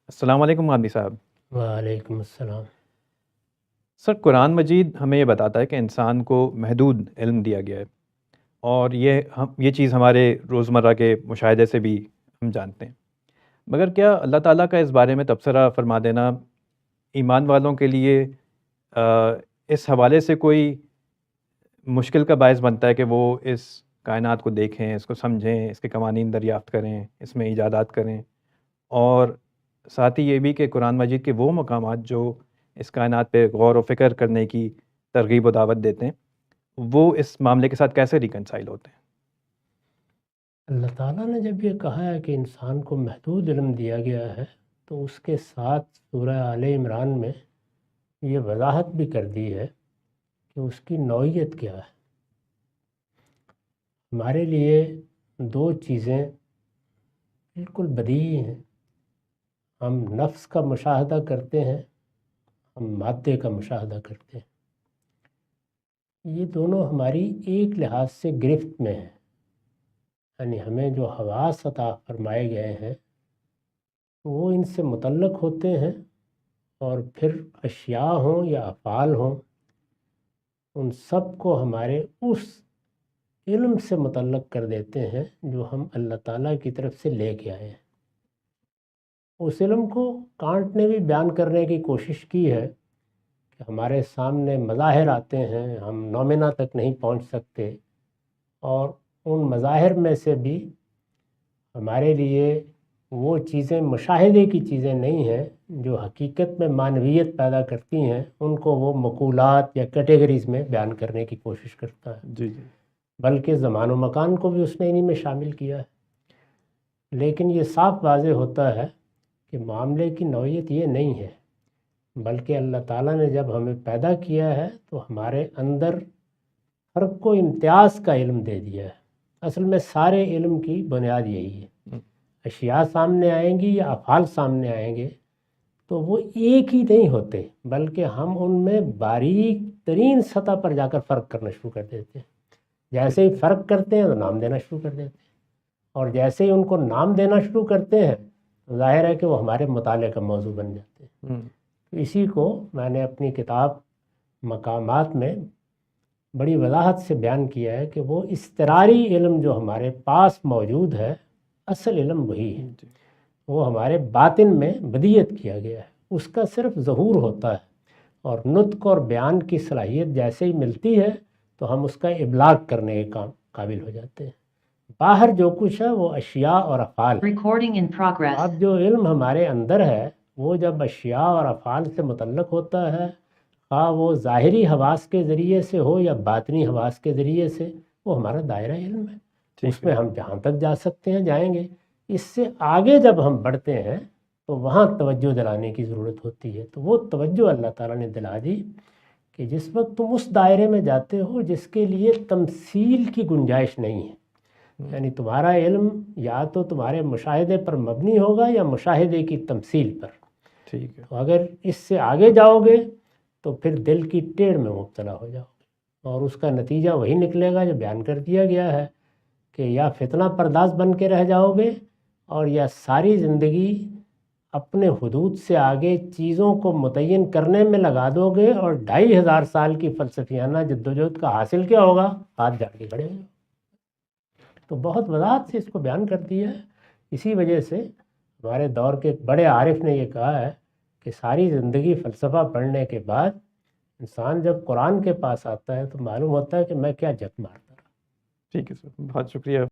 السلام علیکم مہدی صاحب۔ وعلیکم السلام۔ سر، قرآن مجید ہمیں یہ بتاتا ہے کہ انسان کو محدود علم دیا گیا ہے، اور یہ چیز ہمارے روزمرہ کے مشاہدے سے بھی ہم جانتے ہیں، مگر کیا اللہ تعالیٰ کا اس بارے میں تبصرہ فرما دینا ایمان والوں کے لیے اس حوالے سے کوئی مشکل کا باعث بنتا ہے کہ وہ اس کائنات کو دیکھیں، اس کو سمجھیں، اس کے قوانین دریافت کریں، اس میں ایجادات کریں، اور ساتھ ہی یہ بھی کہ قرآن مجید کے وہ مقامات جو اس کائنات پہ غور و فکر کرنے کی ترغیب و دعوت دیتے ہیں، وہ اس معاملے کے ساتھ کیسے ریکنسائل ہوتے ہیں؟ اللہ تعالیٰ نے جب یہ کہا ہے کہ انسان کو محدود علم دیا گیا ہے، تو اس کے ساتھ سورہ آل عمران میں یہ وضاحت بھی کر دی ہے کہ اس کی نوعیت کیا ہے۔ ہمارے لیے دو چیزیں بالکل بدیہی ہیں، ہم نفس کا مشاہدہ کرتے ہیں، ہم مادے کا مشاہدہ کرتے ہیں۔ یہ دونوں ہماری ایک لحاظ سے گرفت میں ہیں، یعنی ہمیں جو حواس عطا فرمائے گئے ہیں وہ ان سے متعلق ہوتے ہیں، اور پھر اشیاء ہوں یا افعال ہوں، ان سب کو ہمارے اس علم سے متعلق کر دیتے ہیں جو ہم اللہ تعالیٰ کی طرف سے لے کے آئے ہیں۔ اس علم کو کانٹ نے بھی بیان کرنے کی کوشش کی ہے کہ ہمارے سامنے مظاہر آتے ہیں، ہم نومنا تک نہیں پہنچ سکتے، اور ان مظاہر میں سے بھی ہمارے لیے وہ چیزیں مشاہدے کی چیزیں نہیں ہیں جو حقیقت میں معنویت پیدا کرتی ہیں، ان کو وہ مقولات یا کیٹیگریز میں بیان کرنے کی کوشش کرتا ہے۔ جی بلکہ زمان و مکان کو بھی اس نے انہی میں شامل کیا ہے۔ لیکن یہ صاف واضح ہوتا ہے کہ معاملے کی نوعیت یہ نہیں ہے، بلکہ اللہ تعالیٰ نے جب ہمیں پیدا کیا ہے تو ہمارے اندر فرق و امتیاز کا علم دے دیا ہے۔ اصل میں سارے علم کی بنیاد یہی ہے، اشیاء سامنے آئیں گی یا افعال سامنے آئیں گے تو وہ ایک ہی نہیں ہوتے، بلکہ ہم ان میں باریک ترین سطح پر جا کر فرق کرنا شروع کر دیتے ہیں۔ جیسے ہی فرق کرتے ہیں تو نام دینا شروع کر دیتے ہیں، اور جیسے ہی ان کو نام دینا شروع کرتے ہیں تو ظاہر ہے کہ وہ ہمارے مطالعے کا موضوع بن جاتے ہیں۔ تو اسی کو میں نے اپنی کتاب مقامات میں بڑی وضاحت سے بیان کیا ہے کہ وہ اضطراری علم جو ہمارے پاس موجود ہے، اصل علم وہی ہے، وہ ہمارے باطن میں بدیت کیا گیا ہے، اس کا صرف ظہور ہوتا ہے، اور نطق اور بیان کی صلاحیت جیسے ہی ملتی ہے تو ہم اس کا ابلاغ کرنے کے قابل ہو جاتے ہیں۔ باہر جو کچھ ہے وہ اشیاء اور افعال ہے۔ اب جو علم ہمارے اندر ہے وہ جب اشیاء اور افعال سے متعلق ہوتا ہے، خواہ وہ ظاہری حواس کے ذریعے سے ہو یا باطنی حواس کے ذریعے سے، وہ ہمارا دائرہ علم ہے، اس میں ہم جہاں تک جا سکتے ہیں جائیں گے۔ اس سے آگے جب ہم بڑھتے ہیں تو وہاں توجہ دلانے کی ضرورت ہوتی ہے، تو وہ توجہ اللہ تعالیٰ نے دلا دی کہ جس وقت تم اس دائرے میں جاتے ہو جس کے لیے تمثیل کی گنجائش نہیں ہے، یعنی تمہارا علم یا تو تمہارے مشاہدے پر مبنی ہوگا یا مشاہدے کی تمثیل پر۔ تو اگر اس سے آگے جاؤ گے تو پھر دل کی ٹیڑھ میں مبتلا ہو جاؤ گے، اور اس کا نتیجہ وہی نکلے گا جو بیان کر دیا گیا ہے کہ یا فتنہ پرداز بن کے رہ جاؤ گے، اور یا ساری زندگی اپنے حدود سے آگے چیزوں کو متعین کرنے میں لگا دو گے، اور 2500 سال کی فلسفیانہ جدوجہد کا حاصل کیا ہوگا؟ ہاتھ جاڑ کے کھڑے ہو۔ تو بہت وضاحت سے اس کو بیان کر دیا ہے۔ اسی وجہ سے ہمارے دور کے ایک بڑے عارف نے یہ کہا ہے کہ ساری زندگی فلسفہ پڑھنے کے بعد انسان جب قرآن کے پاس آتا ہے تو معلوم ہوتا ہے کہ میں کیا جت مارتا رہا۔ ٹھیک ہے سر، بہت شکریہ۔